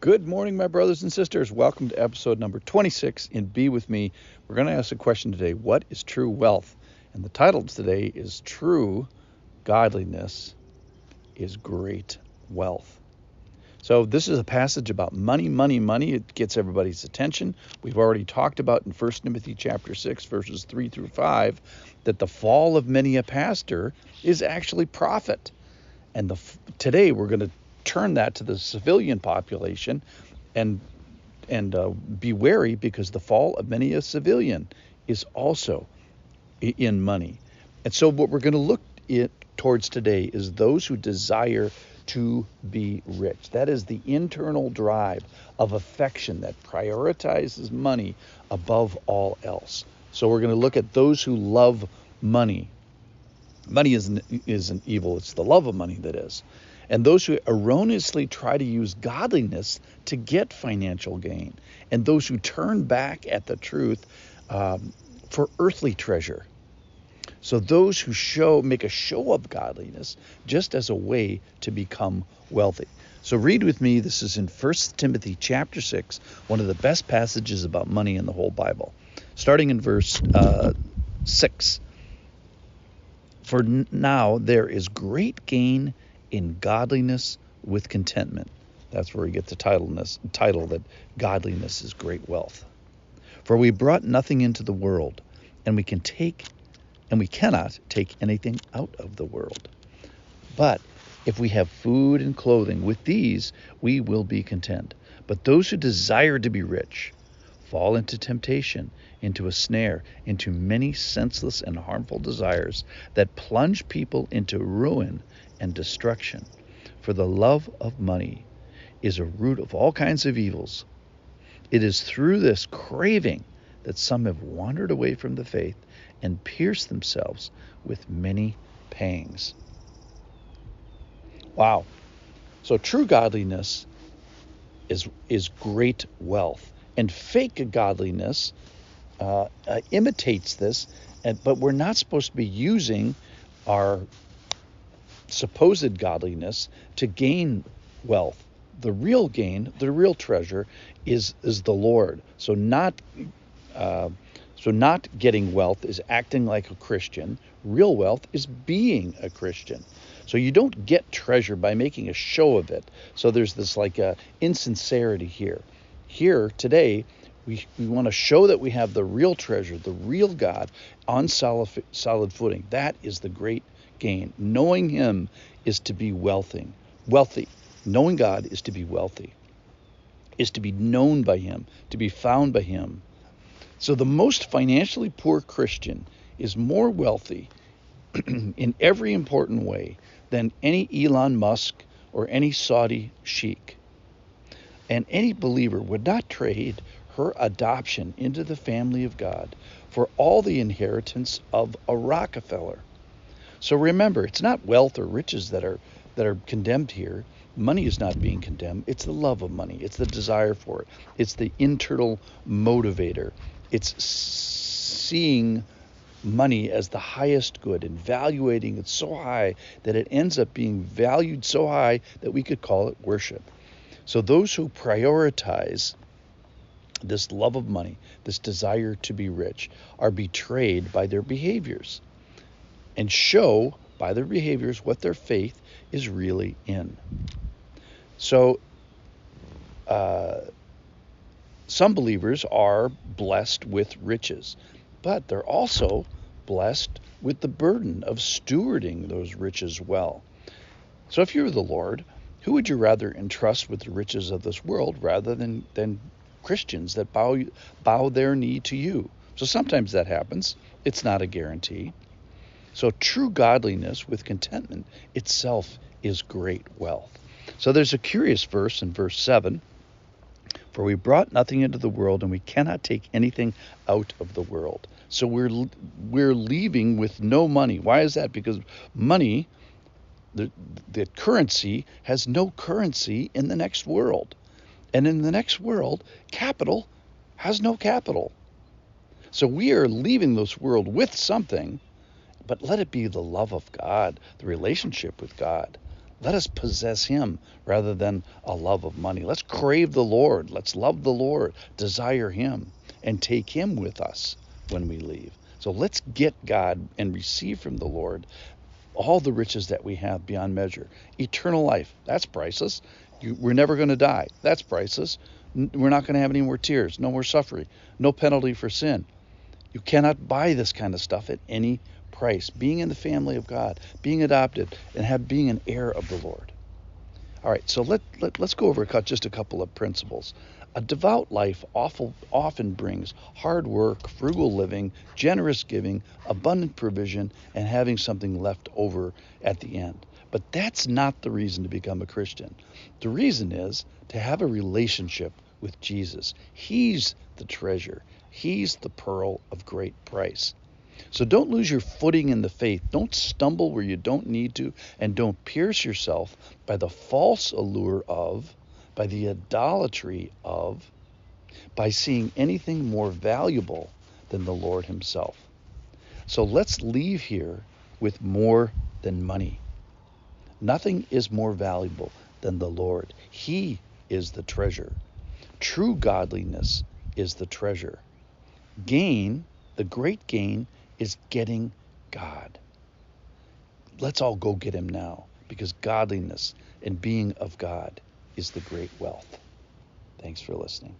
Good morning, my brothers and sisters. Welcome to episode number 26 in Be With Me. We're going to ask a question today. What is true wealth? And the title today is True Godliness is Great Wealth. So this is a passage about money. It gets everybody's attention. We've already talked about in 1 Timothy chapter 6, verses 3 through 5, that the fall of many a pastor is actually profit. And today we're going to turn that to the civilian population and be wary, because the fall of many a civilian is also in money. And so what we're going to look towards today is those who desire to be rich. That is the internal drive of affection that prioritizes money above all else. So we're going to look at those who love money. Money isn't evil, it's the love of money that is. And those who erroneously try to use godliness to get financial gain, and those who turn back at the truth for earthly treasure. So those who make a show of godliness just as a way to become wealthy. So read with me. This is in 1 Timothy chapter 6, one of the best passages about money in the whole Bible. Starting in verse 6. For now there is great gain in godliness with contentment. That's where we get the title that godliness is great wealth. For we brought nothing into the world, and we cannot take anything out of the world. But if we have food and clothing, with these we will be content. But those who desire to be rich fall into temptation, into a snare, into many senseless and harmful desires that plunge people into ruin and destruction. For the love of money is a root of all kinds of evils. It is through this craving that some have wandered away from the faith and pierced themselves with many pangs. Wow. So true godliness is great wealth. And fake godliness imitates this, but we're not supposed to be using our supposed godliness to gain wealth. The real gain, the real treasure is the Lord. So not getting wealth is acting like a Christian. Real wealth is being a Christian. So you don't get treasure by making a show of it. So there's this insincerity here. Here today, we want to show that we have the real treasure, the real God, on solid footing. That is the great gain. Knowing Him is to be wealthy. Knowing God is to be wealthy, is to be known by Him, to be found by Him. So the most financially poor Christian is more wealthy in every important way than any Elon Musk or any Saudi sheik. And any believer would not trade her adoption into the family of God for all the inheritance of a Rockefeller. So remember, it's not wealth or riches that are condemned here. Money is not being condemned. It's the love of money. It's the desire for it. It's the internal motivator. It's seeing money as the highest good and valuating it so high that it ends up being valued so high that we could call it worship. So those who prioritize this love of money, this desire to be rich, are betrayed by their behaviors and show by their behaviors what their faith is really in. So some believers are blessed with riches, but they're also blessed with the burden of stewarding those riches well. So if you're the Lord, who would you rather entrust with the riches of this world rather than Christians that bow their knee to you? So sometimes that happens. It's not a guarantee. So true godliness with contentment itself is great wealth. So there's a curious verse in verse 7. For we brought nothing into the world, and we cannot take anything out of the world. So we're leaving with no money. Why is that? Because money, the currency, has no currency in the next world. And in the next world, capital has no capital. So we are leaving this world with something, but let it be the love of God, the relationship with God. Let us possess him rather than a love of money. Let's crave the Lord. Let's love the Lord, desire him, and take him with us when we leave. So let's get God and receive from the Lord all the riches that we have beyond measure. Eternal life, that's priceless. We're never going to die. That's priceless. We're not going to have any more tears, no more suffering, no penalty for sin. You cannot buy this kind of stuff at any price. Being in the family of God, being adopted, and being an heir of the Lord. All right, so let's go over just a couple of principles. A devout life often brings hard work, frugal living, generous giving, abundant provision, and having something left over at the end. But that's not the reason to become a Christian. The reason is to have a relationship with Jesus. He's the treasure. He's the pearl of great price. So don't lose your footing in the faith. Don't stumble where you don't need to, and don't pierce yourself by the false allure of, by the idolatry of, by seeing anything more valuable than the Lord himself. So let's leave here with more than money. Nothing is more valuable than the Lord. He is the treasure. True godliness is the treasure. Gain, the great gain, is getting God. Let's all go get him now, because godliness and being of God is the great wealth. Thanks for listening.